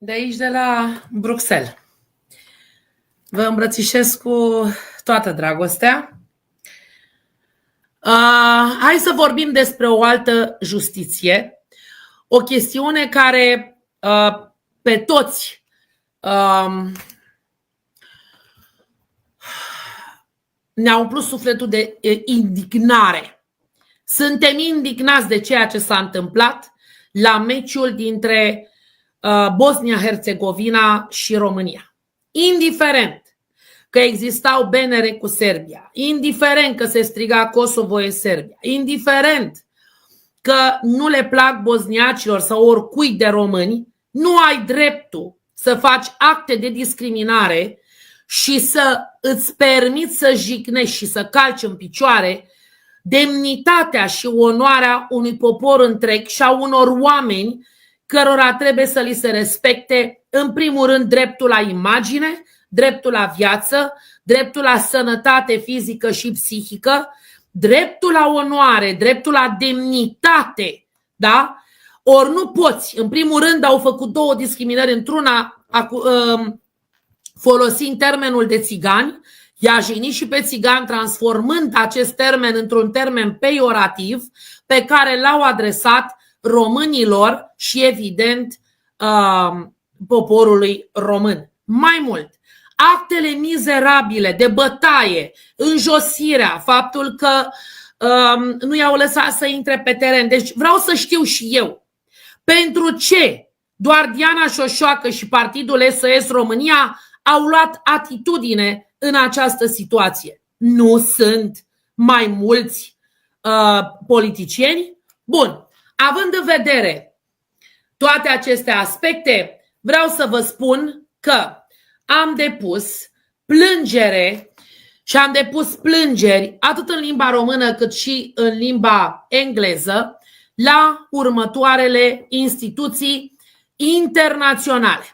De aici, de la Bruxelles. Vă îmbrățișez cu toată dragostea. Hai să vorbim despre o altă justiție. O chestiune care pe toți ne-a umplut sufletul de indignare. Suntem indignați de ceea ce s-a întâmplat la meciul dintre Bosnia-Herzegovina și România. Indiferent că existau bannere cu Serbia, indiferent că se striga Kosovo e Serbia, indiferent că nu le plac bosniacilor sau oricui de români, nu ai dreptul să faci acte de discriminare și să îți permiți să jignești și să calci în picioare demnitatea și onoarea unui popor întreg și a unor oameni cărora trebuie să li se respecte, în primul rând, dreptul la imagine, dreptul la viață, dreptul la sănătate fizică și psihică, dreptul la onoare, dreptul la demnitate, da? Ori nu poți. În primul rând au făcut două discriminări într-una, folosind termenul de țigani, i-a jignit și pe țigani, transformând acest termen într-un termen peiorativ pe care l-au adresat românilor și, evident, poporului român. Mai mult, actele mizerabile de bătaie, înjosirea, faptul că nu i-au lăsat să intre pe teren. Deci vreau să știu și eu, pentru ce doar Diana Șoșoacă și partidul SOS România au luat atitudine în această situație? Nu sunt mai mulți politicieni? Bun. Având în vedere toate aceste aspecte, vreau să vă spun că am depus plângere și am depus plângeri atât în limba română cât și în limba engleză la următoarele instituții internaționale.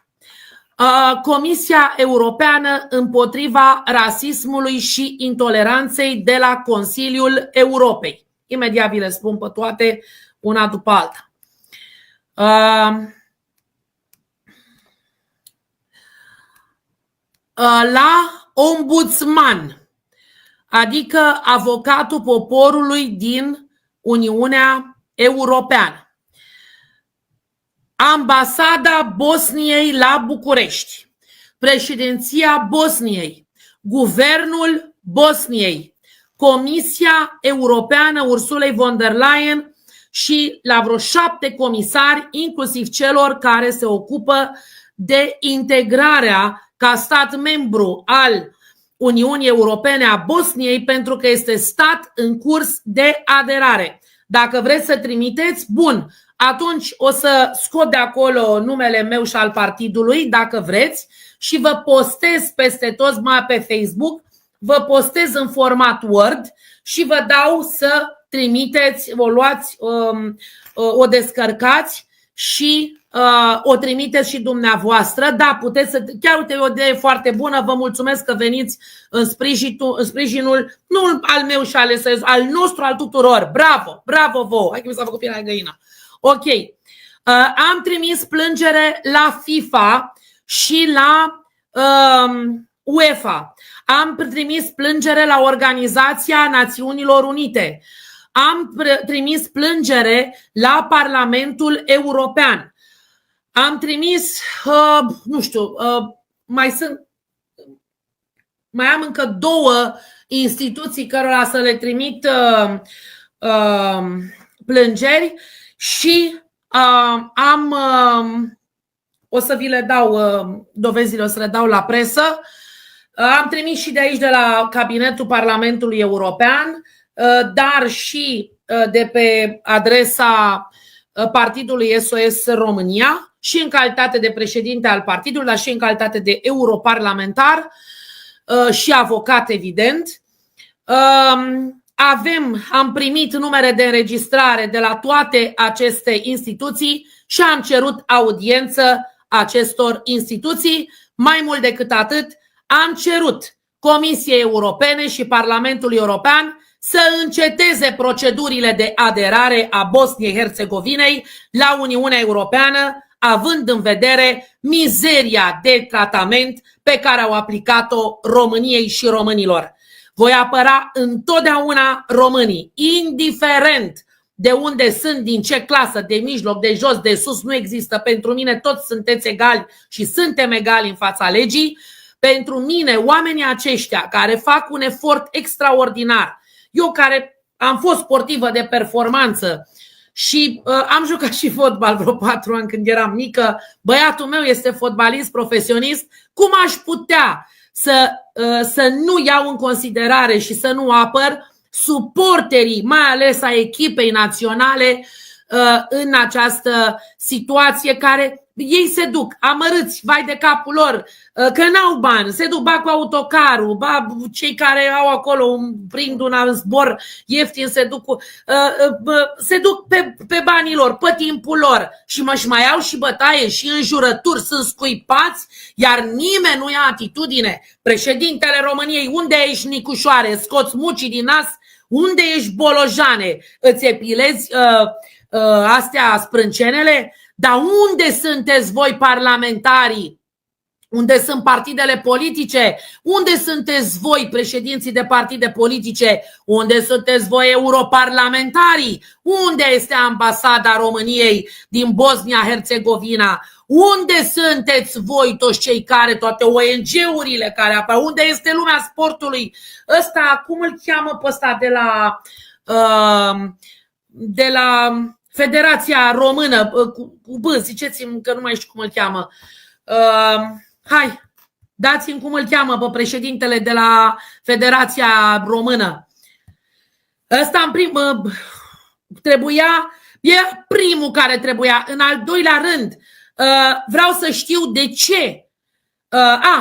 Comisia Europeană împotriva rasismului și intoleranței de la Consiliul Europei. Imediat vi le spun pe toate, una după alta. La ombudsman, adică avocatul poporului din Uniunea Europeană, Ambasada Bosniei la București, Președinția Bosniei, Guvernul Bosniei, Comisia Europeană Ursulei von der Leyen și la vreo 7 comisari, inclusiv celor care se ocupă de integrarea ca stat membru al Uniunii Europene a Bosniei, pentru că este stat în curs de aderare. Dacă vreți să trimiteți, bun, atunci o să scot de acolo numele meu și al partidului, dacă vreți, și vă postez peste toți, mai pe Facebook, vă postez în format Word și vă dau să trimiteți, o luați, o descărcați și o trimiteți și dumneavoastră. Da, puteți să, chiar uite, o idee foarte bună, vă mulțumesc că veniți în sprijinul, nu al meu și al nostru, al tuturor. Bravo, bravo vouă. Hai că mi s-a făcut pielea găină. Ok. Am trimis plângere la FIFA și la UEFA. Am trimis plângere la Organizația Națiunilor Unite. Am trimis plângere la Parlamentul European. Am trimis, nu știu, mai am încă 2 instituții cărora să le trimit plângeri și o să vi le dau dovezile, o să le dau la presă. Am trimis și de aici, de la Cabinetul Parlamentului European, dar și de pe adresa Partidului SOS România și în calitate de președinte al partidului, dar și în calitate de europarlamentar și avocat, evident. Am primit numere de înregistrare de la toate aceste instituții și am cerut audiență acestor instituții. Mai mult decât atât, am cerut Comisiei Europene și Parlamentului European să înceteze procedurile de aderare a Bosniei-Herzegovinei la Uniunea Europeană, având în vedere mizeria de tratament pe care au aplicat-o României și românilor. Voi apăra întotdeauna românii, indiferent de unde sunt, din ce clasă, de mijloc, de jos, de sus, nu există. Pentru mine toți sunteți egali și suntem egali în fața legii. Pentru mine, oamenii aceștia care fac un efort extraordinar, eu care am fost sportivă de performanță și am jucat și fotbal vreo 4 ani când eram mică, băiatul meu este fotbalist profesionist, cum aș putea să nu iau în considerare și să nu apăr suporterii, mai ales a echipei naționale în această situație care ei se duc amărâți, vai de capul lor, că n-au bani, se duc ba cu autocarul, ba cei care au acolo, prind un zbor ieftin, se duc pe banii lor, pe timpul lor și mai au și bătaie și înjurături, sunt scuipați, iar nimeni nu ia atitudine. Președintele României, unde ești, Nicușoare, scoți mucii din nas? Unde ești, Bolojane? Îți epilezi astea sprâncenele? Dar unde sunteți voi, parlamentarii? Unde sunt partidele politice? Unde sunteți voi, președinții de partide politice? Unde sunteți voi, europarlamentarii? Unde este ambasada României din Bosnia-Herzegovina? Unde sunteți voi, toți cei care, toate ONG-urile care apar? Unde este lumea sportului? Ăsta, cum îl cheamă pe ăsta de la Federația Română, cu B, ziceți-mi că nu mai știu cum îl cheamă. Hai, dați-mi cum îl cheamă pe președintele de la Federația Română. Ăsta e primul care trebuia. În al doilea rând, vreau să știu de ce.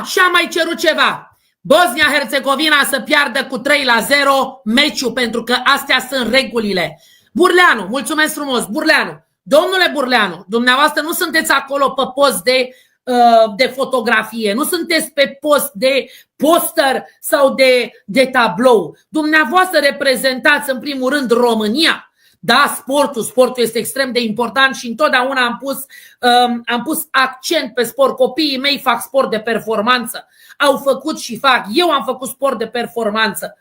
Și am mai cerut ceva. Bosnia-Herzegovina să piardă cu 3-0 meciul, pentru că astea sunt regulile. Burleanu, mulțumesc frumos, Burleanu. Domnule Burleanu, dumneavoastră nu sunteți acolo pe post de fotografie, nu sunteți pe post de poster sau de tablou. Dumneavoastră reprezentați în primul rând România. Da, sportul este extrem de important și întotdeauna am pus accent pe sport. Copiii mei fac sport de performanță, au făcut și fac. Eu am făcut sport de performanță.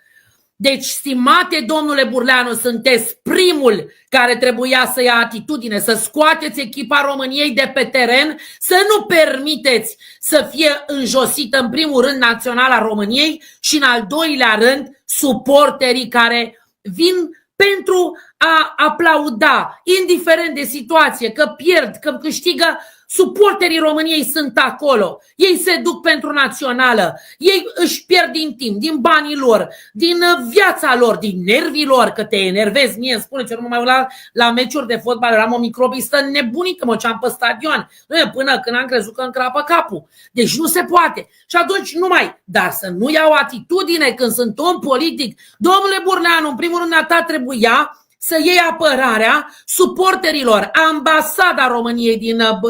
Deci, stimate domnule Burleanu, sunteți primul care trebuia să ia atitudine, să scoateți echipa României de pe teren, să nu permiteți să fie înjosită în primul rând naționala României și în al doilea rând suporterii care vin pentru a aplauda, indiferent de situație, că pierd, că câștigă. Suporterii României sunt acolo. Ei se duc pentru națională. Ei își pierd din timp, din banii lor, din viața lor, din nervii lor, că te enervezi. Mie îmi spuneți, eu nu mai la meciuri de fotbal, eram o microbistă nebunică, mă, ce am pe stadion. Până când am crezut că îmi crapă capul. Deci nu se poate. Și atunci nu mai. Dar să nu iau atitudine când sunt om politic. Domnule Burleanu, în primul rând a ta trebuia să iei apărarea suporterilor. Ambasada României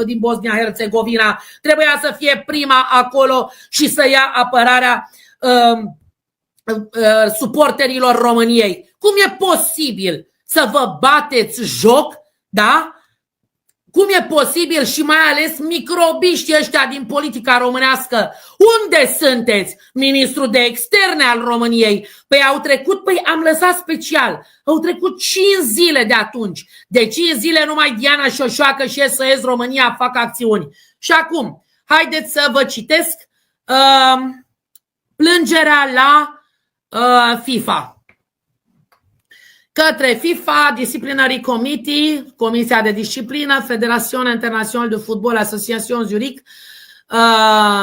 din Bosnia-Herzegovina trebuia să fie prima acolo și să ia apărarea suporterilor României. Cum e posibil să vă bateți joc, da? Cum e posibil și mai ales microbiștii ăștia din politica românească? Unde sunteți, ministrul de externe al României? Au trecut, am lăsat special, au trecut 5 zile de atunci. De 5 zile numai Diana Șoșoacă și SOS România fac acțiuni. Și acum, haideți să vă citesc plângerea la FIFA. Către FIFA, Disciplinary Committee, Comisia de Disciplină, Federația Internațională de Fotbal, Asociațion Zurich,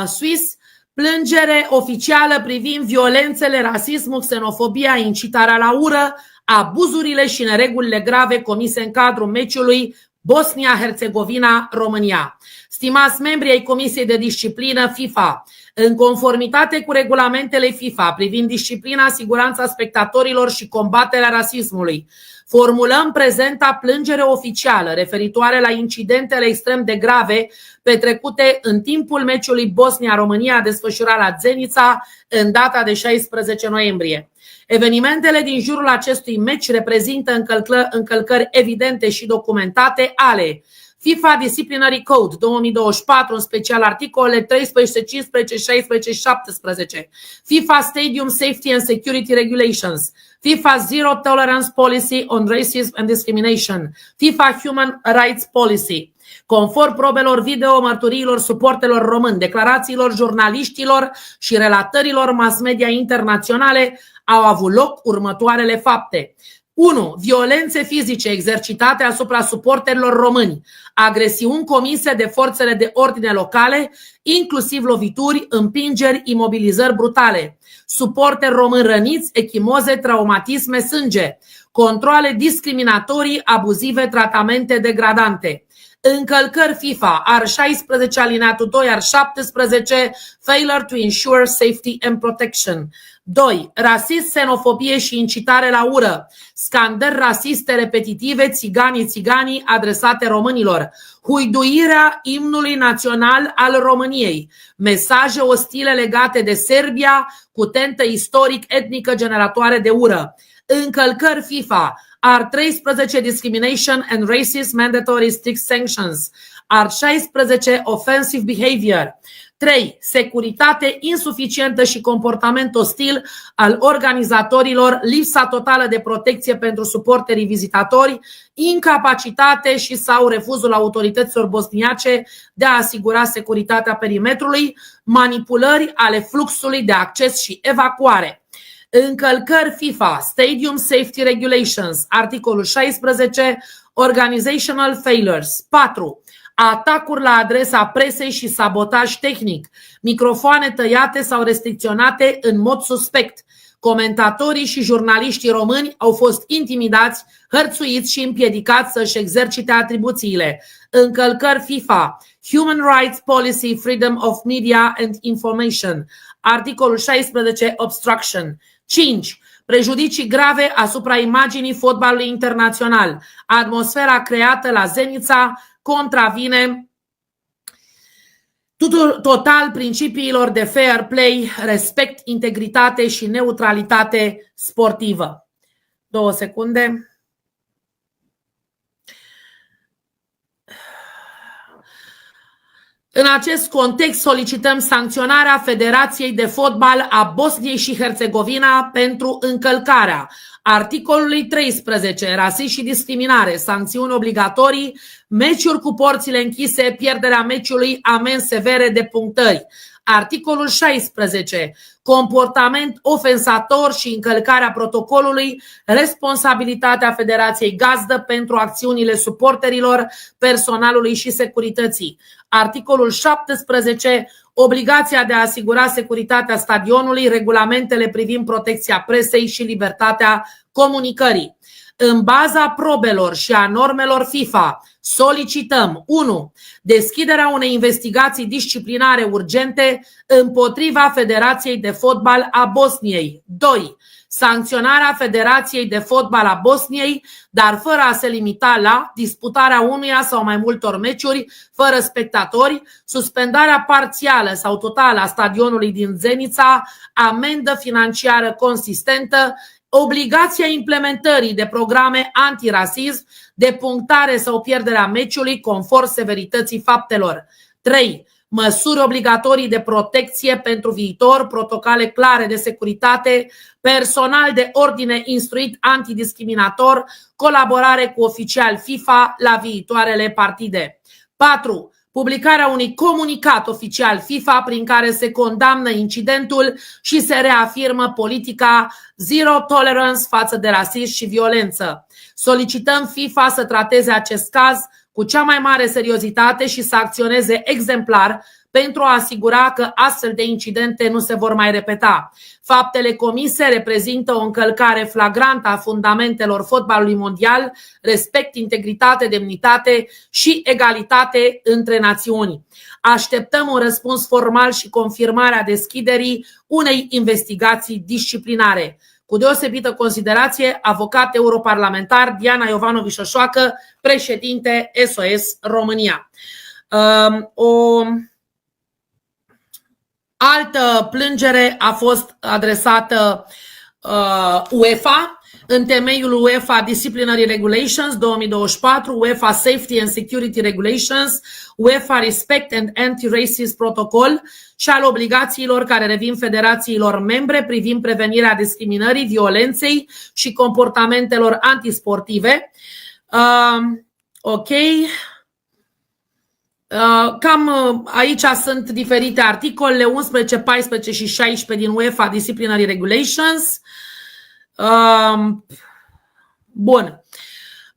Suisse, plângere oficială privind violențele, rasismul, xenofobia, incitarea la ură, abuzurile și neregulile grave comise în cadrul meciului Bosnia-Herzegovina-România. Stimați membri ai Comisiei de Disciplină FIFA, în conformitate cu regulamentele FIFA privind disciplina, siguranța spectatorilor și combaterea rasismului, formulăm prezenta plângere oficială referitoare la incidentele extrem de grave petrecute în timpul meciului Bosnia-România desfășurat la Zenica în data de 16 noiembrie. Evenimentele din jurul acestui meci reprezintă încălcări evidente și documentate ale FIFA Disciplinary Code 2024, în special articolele 13, 15, 16, 17. FIFA Stadium Safety and Security Regulations. FIFA Zero Tolerance Policy on Racism and Discrimination. FIFA Human Rights Policy. Conform probelor video, mărturiilor suportelor români, declarațiilor jurnaliștilor și relatărilor mass media internaționale, au avut loc următoarele fapte. 1. Violențe fizice exercitate asupra suporterilor români, agresiuni comise de forțele de ordine locale, inclusiv lovituri, împingeri, imobilizări brutale, suporteri români răniți, echimoze, traumatisme, sânge, controale discriminatorii, abuzive, tratamente degradante. Încălcări FIFA, art. 16 alineatul 2, art. 17, failure to ensure safety and protection. 2. Rasism, xenofobie și incitare la ură, scandări rasiste repetitive, țiganii adresate românilor, huiduirea imnului național al României, mesaje ostile legate de Serbia cu tentă istoric etnică generatoare de ură. Încălcări FIFA, art. 13 Discrimination and Racism Mandatory Strict Sanctions, art. 16 Offensive Behavior. 3. Securitate insuficientă și comportament ostil al organizatorilor, lipsa totală de protecție pentru suporterii vizitatori, incapacitate și sau refuzul autorităților bosniace de a asigura securitatea perimetrului, manipulări ale fluxului de acces și evacuare. Încălcări FIFA, Stadium Safety Regulations, articolul 16, Organizational Failures. 4. Atacuri la adresa presei și sabotaj tehnic, microfoane tăiate sau restricționate în mod suspect. Comentatorii și jurnaliștii români au fost intimidați, hărțuiți și împiedicați să-și exercite atribuțiile. Încălcări FIFA, Human Rights Policy, Freedom of Media and Information, articolul 16, Obstruction. 5. Prejudicii grave asupra imaginii fotbalului internațional. Atmosfera creată la Zenica contravine total principiilor de fair play, respect, integritate și neutralitate sportivă. 2 secunde. În acest context solicităm sancționarea Federației de Fotbal a Bosniei și Herțegovina pentru încălcarea articolului 13, rasism și discriminare, sancțiuni obligatorii, meciuri cu porțile închise, pierderea meciului, amenzi severe de punctări. Articolul 16, comportament ofensator și încălcarea protocolului, responsabilitatea Federației gazdă pentru acțiunile suporterilor, personalului și securității. Articolul 17, obligația de a asigura securitatea stadionului, regulamentele privind protecția presei și libertatea comunicării. În baza probelor și a normelor FIFA, solicităm 1. Deschiderea unei investigații disciplinare urgente împotriva Federației de Fotbal a Bosniei. 2. Sancționarea Federației de Fotbal a Bosniei, dar fără a se limita la disputarea unuia sau mai multor meciuri fără spectatori, suspendarea parțială sau totală a stadionului din Zenica, amendă financiară consistentă, obligația implementării de programe antirasism, de punctare sau pierderea meciului conform severității faptelor. 3. Măsuri obligatorii de protecție pentru viitor, protocole clare de securitate, personal de ordine instruit antidiscriminator, colaborare cu oficiali FIFA la viitoarele partide. 4. Publicarea unui comunicat oficial FIFA prin care se condamnă incidentul și se reafirmă politica zero tolerance față de rasism și violență. Solicităm FIFA să trateze acest caz cu cea mai mare seriozitate și să acționeze exemplar pentru a asigura că astfel de incidente nu se vor mai repeta. Faptele comise reprezintă o încălcare flagrantă a fundamentelor fotbalului mondial, respect, integritate, demnitate și egalitate între națiuni. Așteptăm un răspuns formal și confirmarea deschiderii unei investigații disciplinare. Cu deosebită considerație, avocat europarlamentar Diana Iovanovici-Șoșoacă, președinte SOS România. O altă plângere a fost adresată UEFA în temeiul UEFA Disciplinary Regulations 2024, UEFA Safety and Security Regulations, UEFA Respect and Anti-Racist Protocol și al obligațiilor care revin federațiilor membre privind prevenirea discriminării, violenței și comportamentelor antisportive. Ok. Cam aici sunt diferite articole, 11, 14 și 16 din UEFA Disciplinary Regulations. Bun.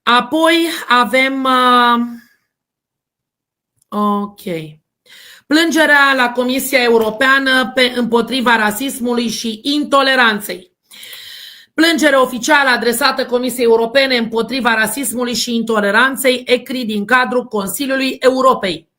Apoi avem ok. Plângerea la Comisia Europeană împotriva rasismului și intoleranței. Plângere oficială adresată Comisiei Europene împotriva rasismului și intoleranței, ECRI, din cadrul Consiliului Europei.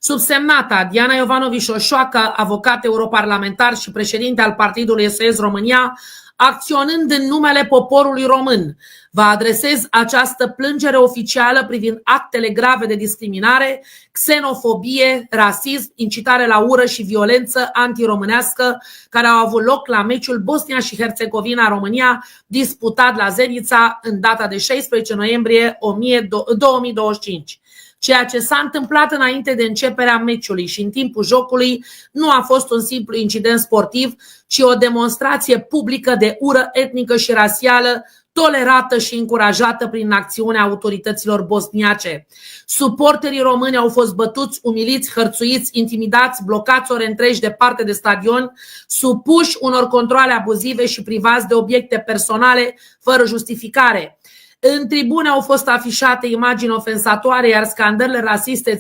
Subsemnata Diana Iovanovici-Oșoacă, avocat europarlamentar și președinte al Partidului SOS România, acționând în numele poporului român, vă adresez această plângere oficială privind actele grave de discriminare, xenofobie, rasism, incitare la ură și violență antiromânească care au avut loc la meciul Bosnia și Herțegovina-România disputat la Zenița în data de 16 noiembrie 2025. Ceea ce s-a întâmplat înainte de începerea meciului și în timpul jocului nu a fost un simplu incident sportiv, ci o demonstrație publică de ură etnică și rasială, tolerată și încurajată prin acțiunea autorităților bosniace. Suporterii români au fost bătuți, umiliți, hărțuiți, intimidați, blocați ore întregi departe de stadion, supuși unor controale abuzive și privați de obiecte personale fără justificare. În tribune au fost afișate imagini ofensatoare, iar scandările rasiste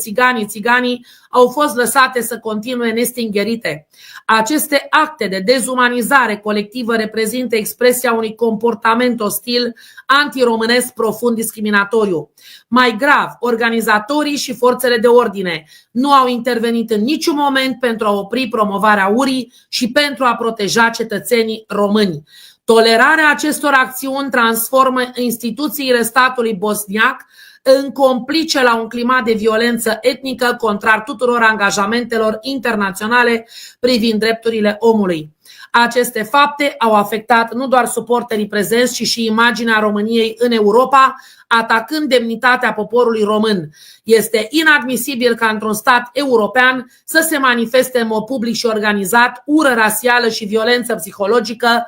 țiganii au fost lăsate să continue nestingherite. Aceste acte de dezumanizare colectivă reprezintă expresia unui comportament ostil, antiromânesc profund discriminatoriu. Mai grav, organizatorii și forțele de ordine nu au intervenit în niciun moment pentru a opri promovarea urii și pentru a proteja cetățenii români. Tolerarea acestor acțiuni transformă instituțiile statului bosniac în complice la un climat de violență etnică contrar tuturor angajamentelor internaționale privind drepturile omului. Aceste fapte au afectat nu doar suporterii prezenți, ci și imaginea României în Europa, atacând demnitatea poporului român. Este inadmisibil ca într-un stat european să se manifeste în mod public și organizat ură rasială și violență psihologică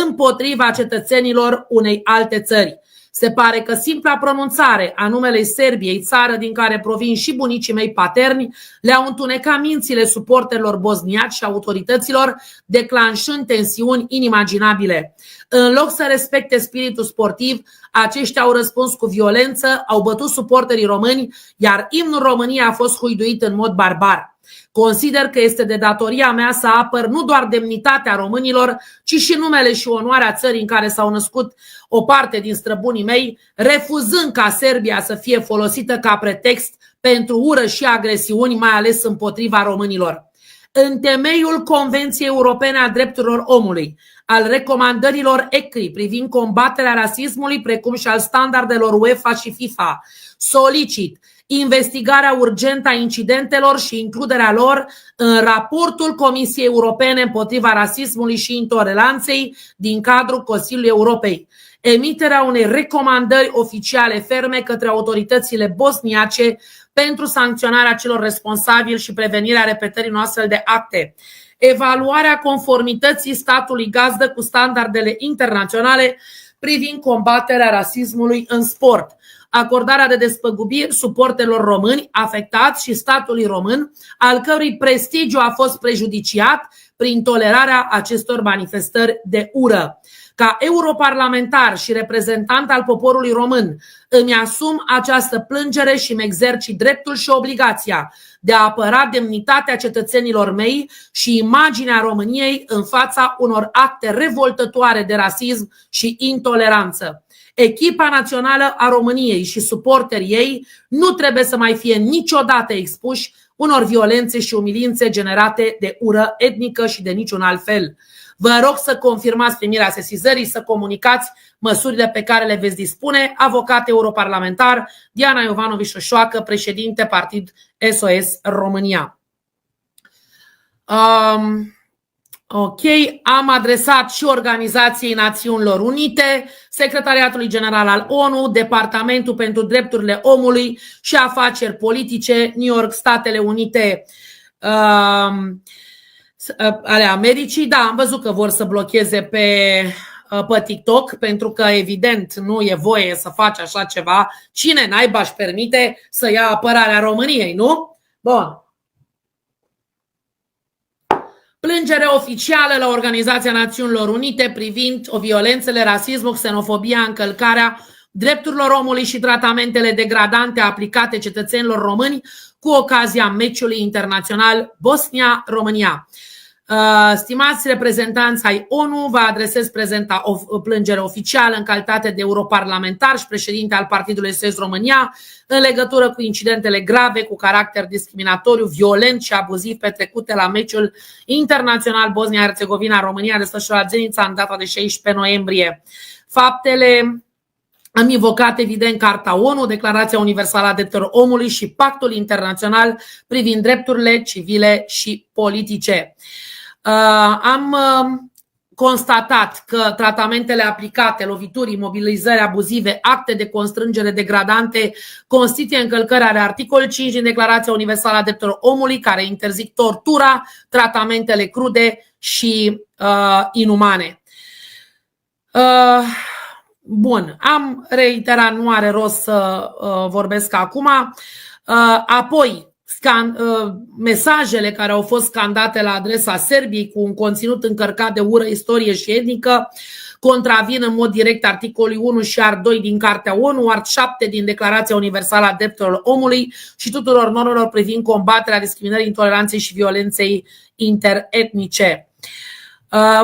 împotriva cetățenilor unei alte țări. Se pare că simpla pronunțare a numelui Serbiei, țară din care provin și bunicii mei paterni, le-au întunecat mințile suporterilor bosniaci și autorităților, declanșând tensiuni inimaginabile. În loc să respecte spiritul sportiv, aceștia au răspuns cu violență, au bătut suporterii români, iar imnul României a fost huiduit în mod barbar. Consider că este de datoria mea să apăr nu doar demnitatea românilor, ci și numele și onoarea țării în care s-au născut o parte din străbunii mei, refuzând ca Serbia să fie folosită ca pretext pentru ură și agresiuni, mai ales împotriva românilor. În temeiul Convenției Europene a Drepturilor Omului, al recomandărilor ECRI privind combaterea rasismului, precum și al standardelor UEFA și FIFA, solicit investigarea urgentă a incidentelor și includerea lor în raportul Comisiei Europene împotriva rasismului și intoleranței din cadrul Consiliului Europei. Emiterea unei recomandări oficiale ferme către autoritățile bosniace pentru sancționarea celor responsabili și prevenirea repetării unor astfel de acte. Evaluarea conformității statului gazdă cu standardele internaționale privind combaterea rasismului în sport. Acordarea de despăgubiri suporterilor români afectați și statului român, al cărui prestigiu a fost prejudiciat prin tolerarea acestor manifestări de ură. Ca europarlamentar și reprezentant al poporului român, îmi asum această plângere și îmi exercit dreptul și obligația de a apăra demnitatea cetățenilor mei și imaginea României în fața unor acte revoltătoare de rasism și intoleranță. Echipa națională a României și suporterii ei nu trebuie să mai fie niciodată expuși unor violențe și umilințe generate de ură etnică și de niciun alt fel. Vă rog să confirmați primirea sesizării, să comunicați măsurile pe care le veți dispune. Avocat europarlamentar Diana Iovanovici-Oșoacă, președinte Partid SOS România. Ok, am adresat și Organizației Națiunilor Unite, Secretariatului General al ONU, Departamentul pentru Drepturile Omului și Afaceri Politice, New York, Statele Unite ale Americii. Da, am văzut că vor să blocheze pe TikTok, pentru că evident nu e voie să faci așa ceva. Cine naiba își permite să ia apărarea României, nu? Bun. Plângere oficială la Organizația Națiunilor Unite privind violențele, rasismul, xenofobia, încălcarea drepturilor omului și tratamentele degradante aplicate cetățenilor români cu ocazia meciului internațional Bosnia-România. Stimați reprezentanți ai ONU, vă adresez prezenta plângere oficială în calitate de europarlamentar și președinte al Partidului SOS România în legătură cu incidentele grave cu caracter discriminatoriu, violent și abuziv petrecute la meciul internațional Bosnia-Herzegovina-România desfășurat Zenica în data de 16 noiembrie. Faptele am invocat evident Carta ONU, Declarația Universală a Drepturilor Omului și Pactul Internațional privind drepturile civile și politice. Am constatat că tratamentele aplicate, lovituri, imobilizări abuzive, acte de constrângere degradante constituie încălcări ale articolul 5 din Declarația Universală a Drepturilor Omului, care interzic tortura, tratamentele crude și inumane. Bun, am reiterat, nu are rost să vorbesc acum. Apoi, mesajele care au fost scandate la adresa Serbiei cu un conținut încărcat de ură, istorie și etnică contravin în mod direct articolului 1 și art 2 din Cartea ONU, art 7 din Declarația Universală a Drepturilor Omului și tuturor normelor privind combaterea discriminării, intoleranței și violenței interetnice.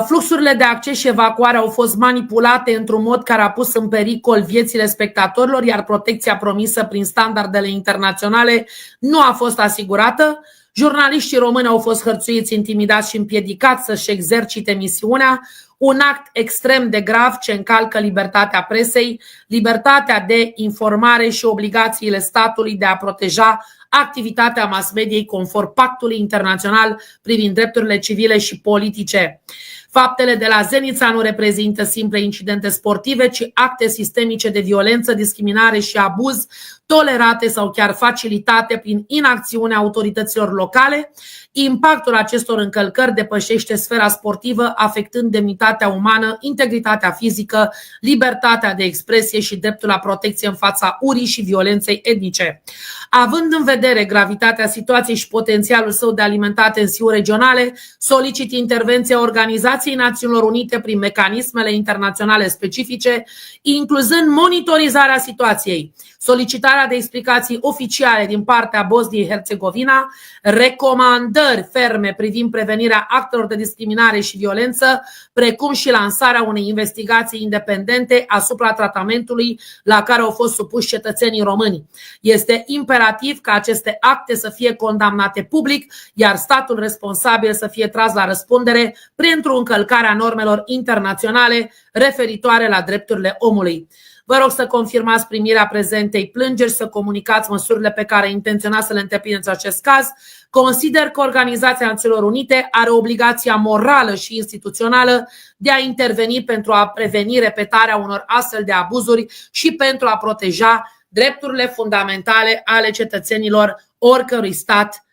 Fluxurile de acces și evacuare au fost manipulate într-un mod care a pus în pericol viețile spectatorilor, iar protecția promisă prin standardele internaționale nu a fost asigurată. Jurnaliștii români au fost hărțuiți, intimidați și împiedicați să-și exercite misiunea, un act extrem de grav ce încalcă libertatea presei, libertatea de informare și obligațiile statului de a proteja activitatea mass mediei conform Pactului Internațional privind drepturile civile și politice. Faptele de la Zenica nu reprezintă simple incidente sportive, ci acte sistemice de violență, discriminare și abuz tolerate sau chiar facilitate prin inacțiunea autorităților locale. Impactul acestor încălcări depășește sfera sportivă, afectând demnitatea umană, integritatea fizică, libertatea de expresie și dreptul la protecție în fața urii și violenței etnice. Având în vedere gravitatea situației și potențialul său de a alimenta tensiuni regionale, solicit intervenția Organizației Națiunilor Unite prin mecanismele internaționale specifice, incluzând monitorizarea situației, solicitarea de explicații oficiale din partea Bosniei-Herzegovina, recomandări ferme privind prevenirea actelor de discriminare și violență, precum și lansarea unei investigații independente asupra tratamentului la care au fost supuși cetățenii români. Este imperativ ca aceste acte să fie condamnate public, iar statul responsabil să fie tras la răspundere printr-o încălcare a normelor internaționale referitoare la drepturile omului. Vă rog să confirmați primirea prezentei plângeri, să comunicați măsurile pe care intenționați să le întreprindeți în acest caz. Consider că Organizația Națiunilor Unite are obligația morală și instituțională de a interveni pentru a preveni repetarea unor astfel de abuzuri și pentru a proteja drepturile fundamentale ale cetățenilor oricărui stat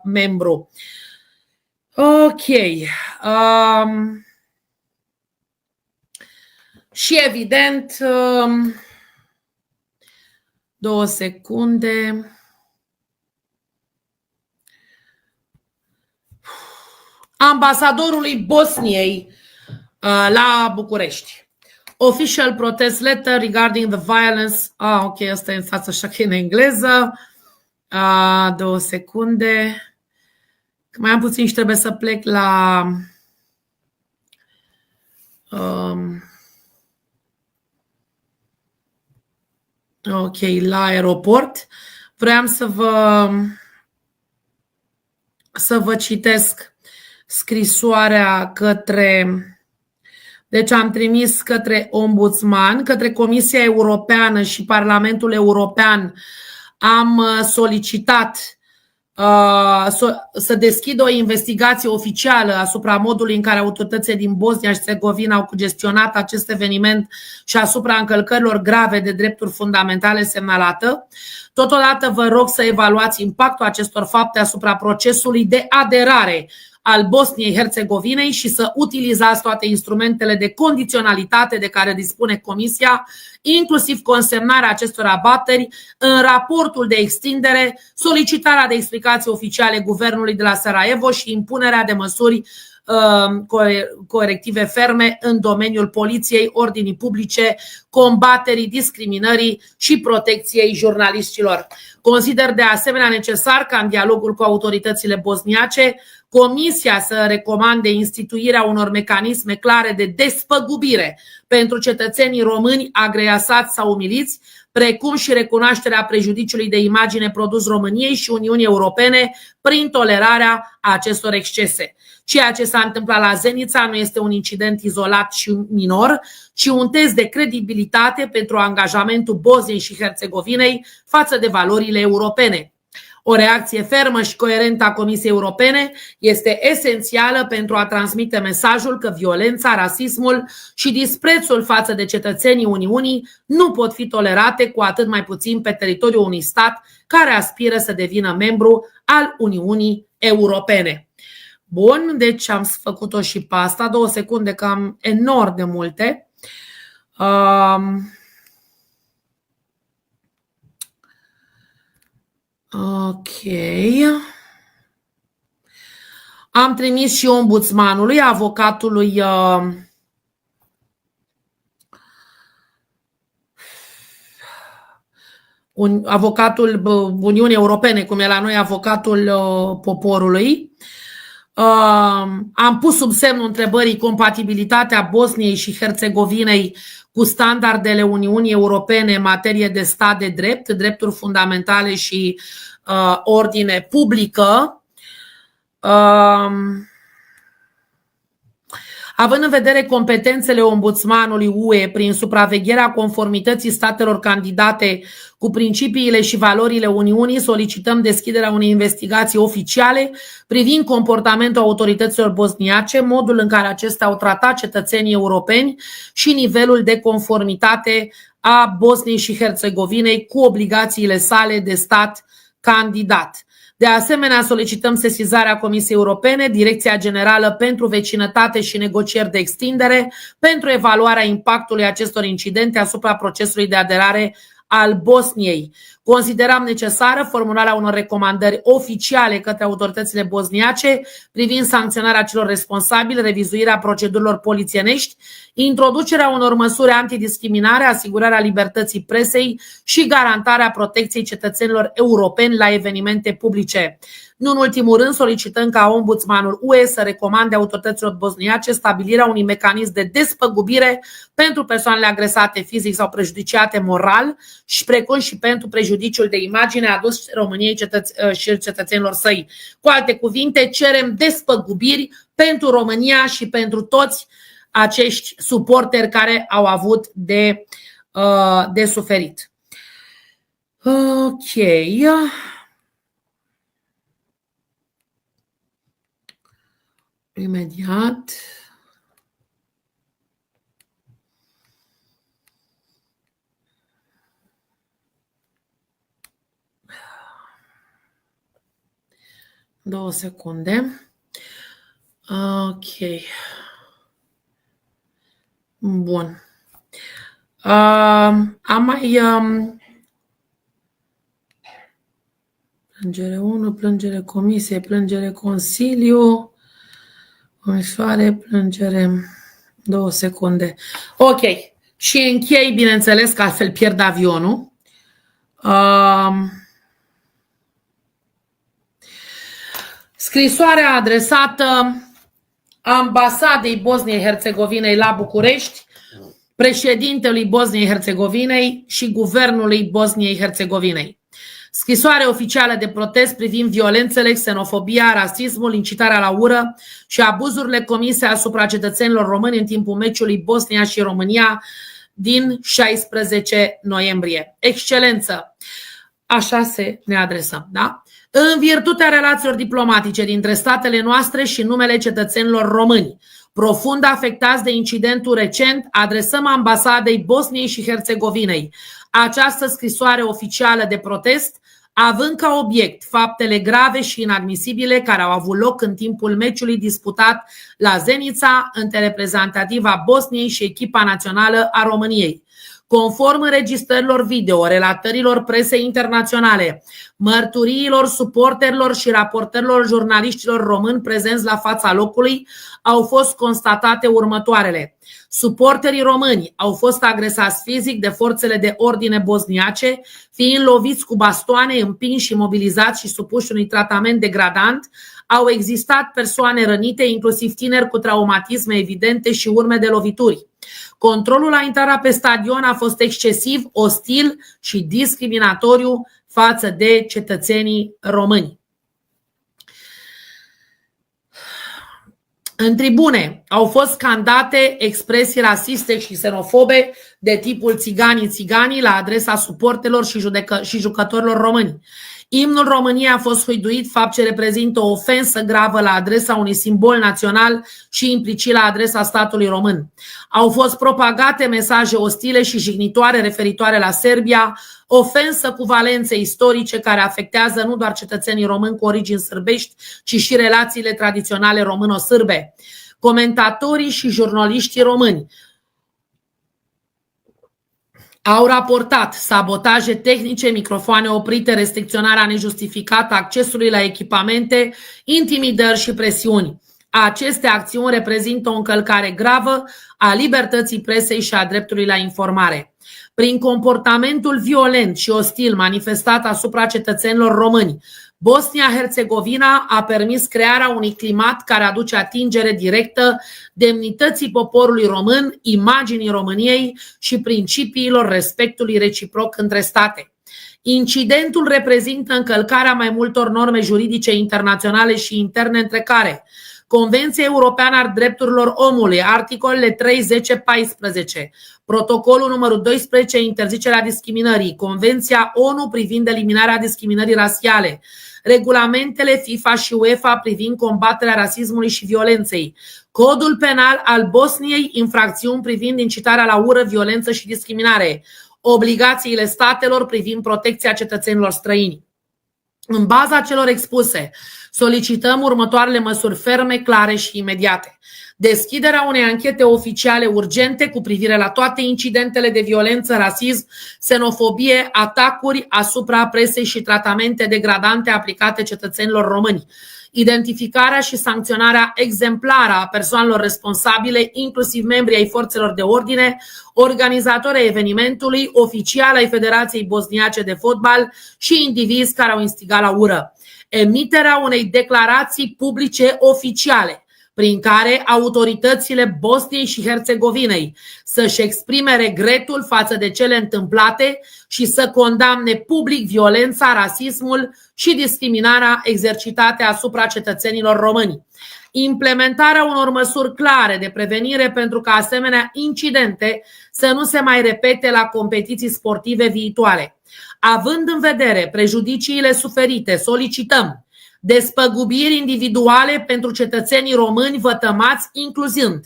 membru. Ok. Și evident, 2 secunde. Ambasadorului Bosniei la București. Official protest letter regarding the violence. Ok, asta e în față, așa că e în engleză. 2 secunde. Mai am puțin și trebuie să plec la... Ok, la aeroport. Vreau să vă citesc scrisoarea către... Deci am trimis către ombudsman, către Comisia Europeană și Parlamentul European. Am solicitat să deschidă o investigație oficială asupra modului în care autoritățile din Bosnia și Herțegovina au gestionat acest eveniment și asupra încălcărilor grave de drepturi fundamentale semnalată. Totodată vă rog să evaluați impactul acestor fapte asupra procesului de aderare al Bosniei-Herțegovinei și să utilizați toate instrumentele de condiționalitate de care dispune Comisia, inclusiv consemnarea acestor abateri în raportul de extindere, solicitarea de explicații oficiale Guvernului de la Sarajevo și impunerea de măsuri corective ferme în domeniul poliției, ordinii publice, combaterii discriminării și protecției jurnaliștilor. Consider de asemenea necesar ca în dialogul cu autoritățile bosniace Comisia să recomande instituirea unor mecanisme clare de despăgubire pentru cetățenii români agresați sau umiliți, precum și recunoașterea prejudiciului de imagine produs României și Uniunii Europene prin tolerarea acestor excese. Ceea ce s-a întâmplat la Zenica nu este un incident izolat și minor, ci un test de credibilitate pentru angajamentul Bosniei și Herțegovinei față de valorile europene. O reacție fermă și coerentă a Comisiei Europene este esențială pentru a transmite mesajul că violența, rasismul și disprețul față de cetățenii Uniunii nu pot fi tolerate, cu atât mai puțin pe teritoriul unui stat care aspiră să devină membru al Uniunii Europene. Bun, deci am făcut-o și pe asta. 2 secunde, că am enorm de multe. Ok. Am trimis și ombudsmanului, avocatului avocatul Uniunii Europene, cum e la noi avocatul poporului. Am pus sub semnul întrebării compatibilitatea Bosniei și Herțegovinei cu standardele Uniunii Europene în materie de stat de drept, drepturi fundamentale și ordine publică. Având în vedere competențele ombudsmanului UE prin supravegherea conformității statelor candidate cu principiile și valorile Uniunii, solicităm deschiderea unei investigații oficiale privind comportamentul autorităților bosniace, modul în care acestea au tratat cetățenii europeni și nivelul de conformitate a Bosniei și Herțegovinei cu obligațiile sale de stat candidat. De asemenea, solicităm sesizarea Comisiei Europene, Direcția Generală pentru Vecinătate și Negocieri de Extindere, pentru evaluarea impactului acestor incidente asupra procesului de aderare al Bosniei. Considerăm necesară formularea unor recomandări oficiale către autoritățile bosniace privind sancționarea celor responsabili, revizuirea procedurilor polițienești, introducerea unor măsuri antidiscriminare, asigurarea libertății presei și garantarea protecției cetățenilor europeni la evenimente publice. Nu în ultimul rând, solicităm ca ombudsmanul UE să recomande autorităților bosniace stabilirea unui mecanism de despăgubire pentru persoanele agresate fizic sau prejudiciate moral și precum și pentru prejudiciul de imagine adus României și cetățenilor săi. Cu alte cuvinte, cerem despăgubiri pentru România și pentru toți acești suporteri care au avut de suferit. Ok. Imediat. Două secunde. Ok. Bun. Am mai plângere 1, plângere comisie, plângere consiliu, comisioare, plângere 2 secunde. Ok. Și închei, bineînțeles, că altfel pierd avionul. Scrisoarea adresată Ambasadei Bosniei-Herțegovinei la București, președintelui Bosniei-Herțegovinei și guvernului Bosniei-Herțegovinei. Scrisoare oficială de protest privind violențele, xenofobia, rasismul, incitarea la ură și abuzurile comise asupra cetățenilor români în timpul meciului Bosnia și România din 16 noiembrie. Excelență, așa ne adresăm, da? În virtutea relațiilor diplomatice dintre statele noastre și numele cetățenilor români, profund afectați de incidentul recent, adresăm ambasadei Bosniei și Herțegovinei această scrisoare oficială de protest, având ca obiect faptele grave și inadmisibile care au avut loc în timpul meciului disputat la Zenica între reprezentativa Bosniei și echipa națională a României. Conform înregistrărilor video, relatărilor presei internaționale, mărturiilor suporterilor și raportărilor jurnaliștilor români prezenți la fața locului, au fost constatate următoarele. Suporterii români au fost agresați fizic de forțele de ordine bosniace, fiind loviți cu bastoane, împinși și mobilizați și supuși unui tratament degradant. Au existat persoane rănite, inclusiv tineri cu traumatisme evidente și urme de lovituri. Controlul la intrarea pe stadion a fost excesiv, ostil și discriminatoriu față de cetățenii români. În tribune au fost scandate expresii rasiste și xenofobe de tipul țiganii la adresa suporterilor și jucătorilor români. Imnul României a fost huiduit, fapt ce reprezintă o ofensă gravă la adresa unui simbol național și implicit la adresa statului român. Au fost propagate mesaje ostile și jignitoare referitoare la Serbia, ofensă cu valențe istorice care afectează nu doar cetățenii români cu origini sârbești, ci și relațiile tradiționale româno-sârbe. Comentatorii și jurnaliștii români au raportat sabotaje tehnice, microfoane oprite, restricționarea nejustificată a accesului la echipamente, intimidări și presiuni. Aceste acțiuni reprezintă o încălcare gravă a libertății presei și a dreptului la informare. Prin comportamentul violent și ostil manifestat asupra cetățenilor români, Bosnia-Herțegovina a permis crearea unui climat care aduce atingere directă demnității poporului român, imaginii României și principiilor respectului reciproc între state. Incidentul reprezintă încălcarea mai multor norme juridice internaționale și interne, între care Convenția Europeană a Drepturilor Omului, articolele 3, 10, 14, Protocolul numărul 12, interzicerea discriminării, Convenția ONU privind eliminarea discriminării rasiale, regulamentele FIFA și UEFA privind combaterea rasismului și violenței, Codul penal al Bosniei, infracțiuni privind incitarea la ură, violență și discriminare, obligațiile statelor privind protecția cetățenilor străini. În baza celor expuse, solicităm următoarele măsuri ferme, clare și imediate. Deschiderea unei anchete oficiale urgente cu privire la toate incidentele de violență, rasism, xenofobie, atacuri asupra presei și tratamente degradante aplicate cetățenilor români. Identificarea și sancționarea exemplară a persoanelor responsabile, inclusiv membrii ai forțelor de ordine, organizatori ai evenimentului, oficiali ai Federației Bosniace de Fotbal și indivizi care au instigat la ură. Emiterea unei declarații publice oficiale prin care autoritățile Bosniei și Herțegovinei să-și exprime regretul față de cele întâmplate și să condamne public violența, rasismul și discriminarea exercitate asupra cetățenilor români. Implementarea unor măsuri clare de prevenire pentru ca asemenea incidente să nu se mai repete la competiții sportive viitoare. Având în vedere prejudiciile suferite, solicităm despăgubiri individuale pentru cetățenii români vătămați, incluzând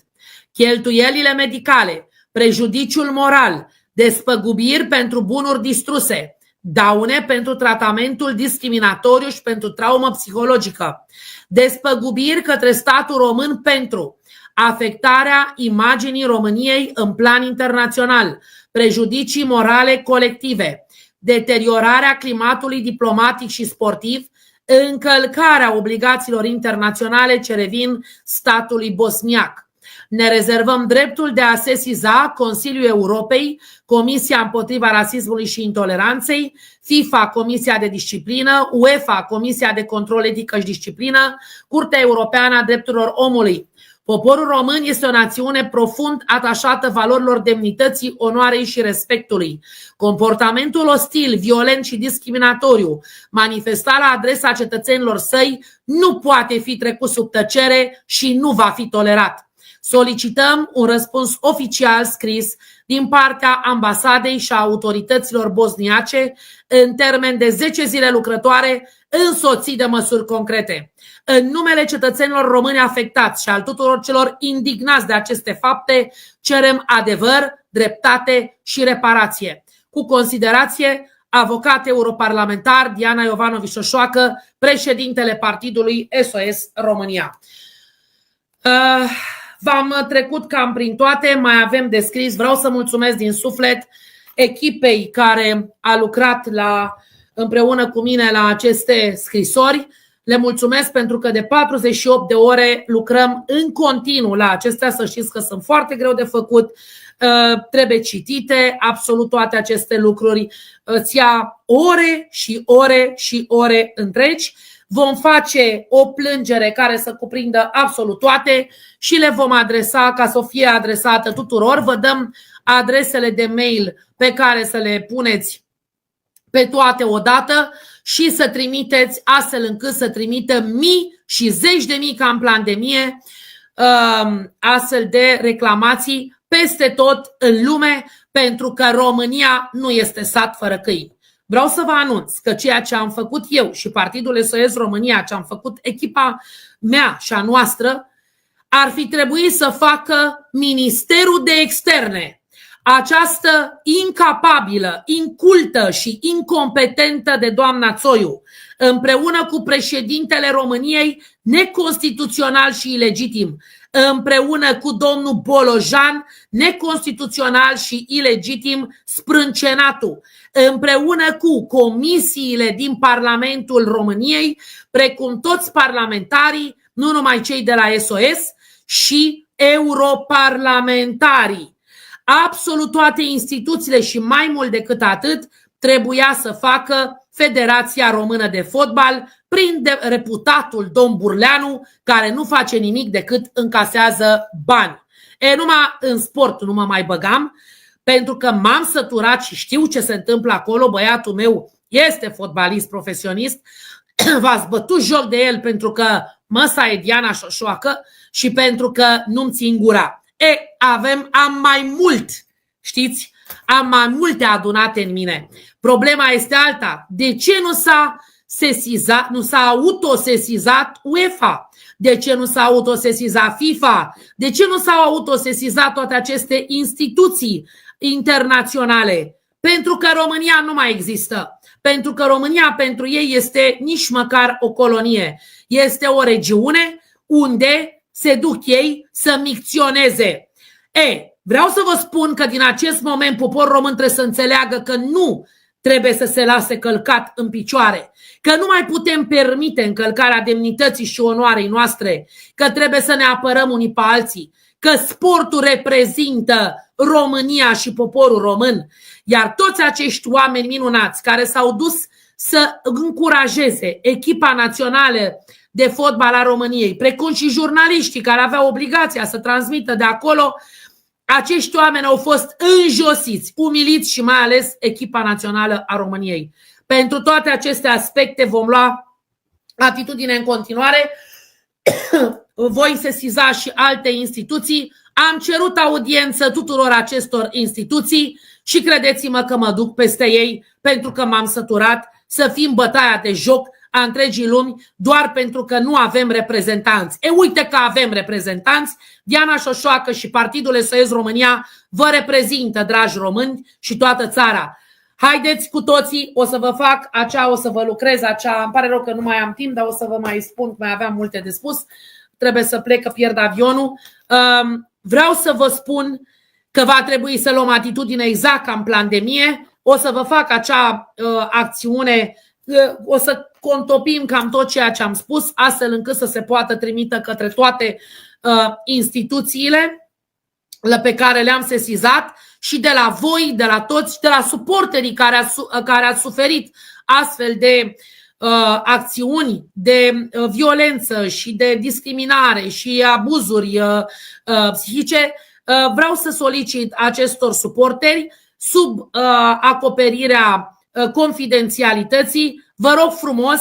cheltuielile medicale, prejudiciul moral, despăgubiri pentru bunuri distruse, daune pentru tratamentul discriminatoriu și pentru traumă psihologică, despăgubiri către statul român pentru afectarea imaginii României în plan internațional, prejudicii morale colective, deteriorarea climatului diplomatic și sportiv, încălcarea obligațiilor internaționale ce revin statului bosniac. Ne rezervăm dreptul de a sesiza Consiliul Europei, Comisia împotriva rasismului și intoleranței, FIFA, Comisia de disciplină, UEFA, Comisia de control etică și disciplină, Curtea Europeană a Drepturilor Omului. Poporul român este o națiune profund atașată valorilor demnității, onoarei și respectului. Comportamentul ostil, violent și discriminatoriu manifestat la adresa cetățenilor săi nu poate fi trecut sub tăcere și nu va fi tolerat. Solicităm un răspuns oficial scris din partea ambasadei și a autorităților bosniace în termen de 10 zile lucrătoare, însoțit de măsuri concrete. În numele cetățenilor români afectați și al tuturor celor indignați de aceste fapte, cerem adevăr, dreptate și reparație. Cu considerație, avocat europarlamentar Diana Iovanovici-Șoșoacă, președintele partidului SOS România. V-am trecut cam prin toate, mai avem de scris. Vreau să mulțumesc din suflet echipei care a lucrat împreună cu mine la aceste scrisori. Le mulțumesc pentru că de 48 de ore lucrăm în continuu la acestea. Să știți că sunt foarte greu de făcut, trebuie citite, absolut toate aceste lucruri îți ia ore și ore și ore întregi. Vom face o plângere care să cuprindă absolut toate și le vom adresa ca să fie adresată tuturor. Vă dăm adresele de mail pe care să le puneți pe toate odată și să trimiteți astfel încât să trimită mii și zeci de mii ca în pandemie astfel de reclamații peste tot în lume, pentru că România nu este sat fără câini. Vreau să vă anunț că ceea ce am făcut eu și Partidul SOS România, ce am făcut echipa mea și a noastră, ar fi trebuit să facă Ministerul de Externe. Această incapabilă, incultă și incompetentă de doamna Țoiu, împreună cu președintele României, neconstituțional și ilegitim, împreună cu domnul Bolojan, neconstituțional și ilegitim, Sprâncenatul, împreună cu comisiile din Parlamentul României, precum toți parlamentarii, nu numai cei de la SOS, și europarlamentarii. Absolut toate instituțiile și mai mult decât atât trebuia să facă Federația Română de Fotbal prin reputatul domn Burleanu, care nu face nimic decât încasează bani. Numai în sport nu mă mai băgam, pentru că m-am săturat și știu ce se întâmplă acolo. Băiatul meu este fotbalist profesionist, v-ați bătut joc de el pentru că măsa e Diana Șoșoacă și pentru că nu-mi țin gura. Am mai mult, știți? Am mai multe adunate în mine. Problema este alta. De ce nu s-a autosesizat UEFA? De ce nu s-a autosesizat FIFA? De ce nu s-au autosesizat toate aceste instituții internaționale? Pentru că România nu mai există. Pentru că România pentru ei este nici măcar o colonie. Este o regiune unde se duc ei să micționeze. Vreau să vă spun că din acest moment poporul român trebuie să înțeleagă că nu trebuie să se lase călcat în picioare, că nu mai putem permite încălcarea demnității și onoarei noastre, că trebuie să ne apărăm unii pe alții, că sportul reprezintă România și poporul român, iar toți acești oameni minunați care s-au dus să încurajeze echipa națională de fotbal a României, precum și jurnaliștii care aveau obligația să transmită de acolo, acești oameni au fost înjosiți, umiliți și mai ales echipa națională a României. Pentru toate aceste aspecte vom lua atitudine în continuare. Voi sesiza și alte instituții. Am cerut audiență tuturor acestor instituții și credeți-mă că mă duc peste ei, pentru că m-am săturat să fim bătaia de joc a întregii lumi doar pentru că nu avem reprezentanți. Uite că avem reprezentanți. Diana Șoșoacă și Partidul SOS România vă reprezintă, dragi români, și toată țara. Haideți cu toții, o să vă fac o să vă lucrez îmi pare rău că nu mai am timp, dar o să vă mai spun că mai aveam multe de spus. Trebuie să plec, că pierd avionul. Vreau să vă spun că va trebui să luăm atitudine exact ca în pandemie. O să vă fac acea acțiune, o să contopim cam tot ceea ce am spus, astfel încât să se poată trimită către toate instituțiile pe care le-am sesizat și de la voi, de la toți, de la suporterii care ați suferit astfel de acțiuni de violență și de discriminare și abuzuri psihice. Vreau să solicit acestor suporteri, sub acoperirea confidențialității, vă rog frumos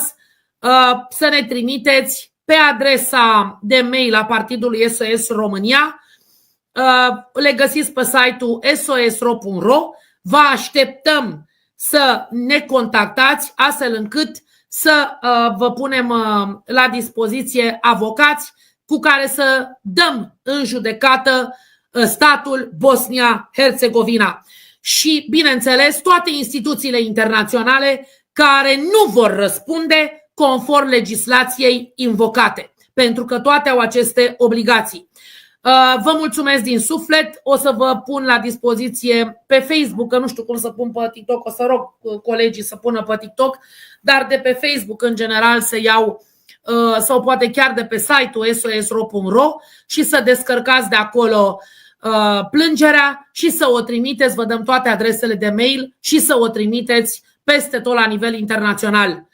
să ne trimiteți pe adresa de mail a Partidului SOS România le găsiți pe site-ul sos.ro. Vă așteptăm să ne contactați astfel încât să vă punem la dispoziție avocați cu care să dăm în judecată statul Bosnia-Herzegovina. Și, bineînțeles, toate instituțiile internaționale care nu vor răspunde conform legislației invocate, pentru că toate au aceste obligații. Vă mulțumesc din suflet, o să vă pun la dispoziție pe Facebook, că nu știu cum să pun pe TikTok, o să rog colegii să pună pe TikTok, dar de pe Facebook în general să iau sau poate chiar de pe site-ul sos.ro și să descărcați de acolo plângerea și să o trimiteți, vă dăm toate adresele de mail și să o trimiteți peste tot la nivel internațional.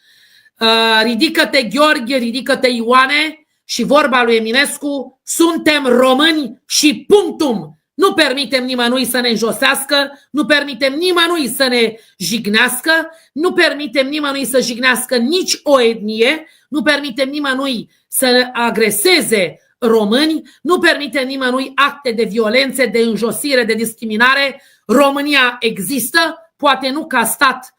Ridică-te Gheorghe, ridică-te Ioane și vorba lui Eminescu, suntem români și punctum. Nu permitem nimănui să ne înjosească, nu permitem nimănui să ne jignească, nu permitem nimănui să jignească nici o etnie, nu permitem nimănui să agreseze români, nu permitem nimănui acte de violențe, de înjosire, de discriminare. România există, poate nu ca stat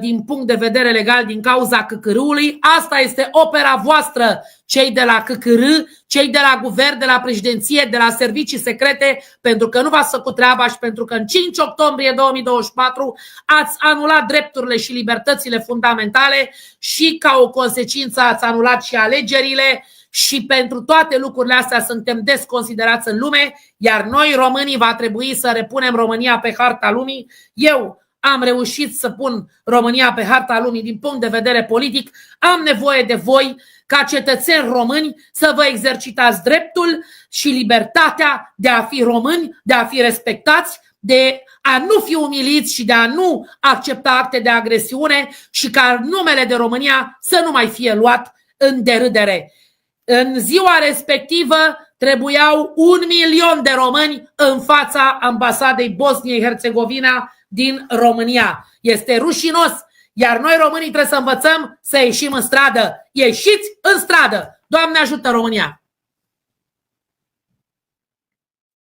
din punct de vedere legal din cauza CCR-ului. Asta este opera voastră, cei de la CCR, cei de la guvern, de la președinție, de la servicii secrete, pentru că nu v-ați făcut treaba și pentru că în 5 octombrie 2024 ați anulat drepturile și libertățile fundamentale și ca o consecință ați anulat și alegerile. Și pentru toate lucrurile astea suntem desconsiderați în lume, iar noi românii va trebui să repunem România pe harta lumii. Eu am reușit să pun România pe harta lumii din punct de vedere politic. Am nevoie de voi ca cetățeni români să vă exercitați dreptul și libertatea de a fi români, de a fi respectați, de a nu fi umiliți și de a nu accepta acte de agresiune și ca numele de România să nu mai fie luat în derâdere. În ziua respectivă trebuiau 1 milion de români în fața ambasadei Bosniei-Herzegovina din România. Este rușinos, iar noi românii trebuie să învățăm să ieșim în stradă. Ieșiți în stradă! Doamne ajută România!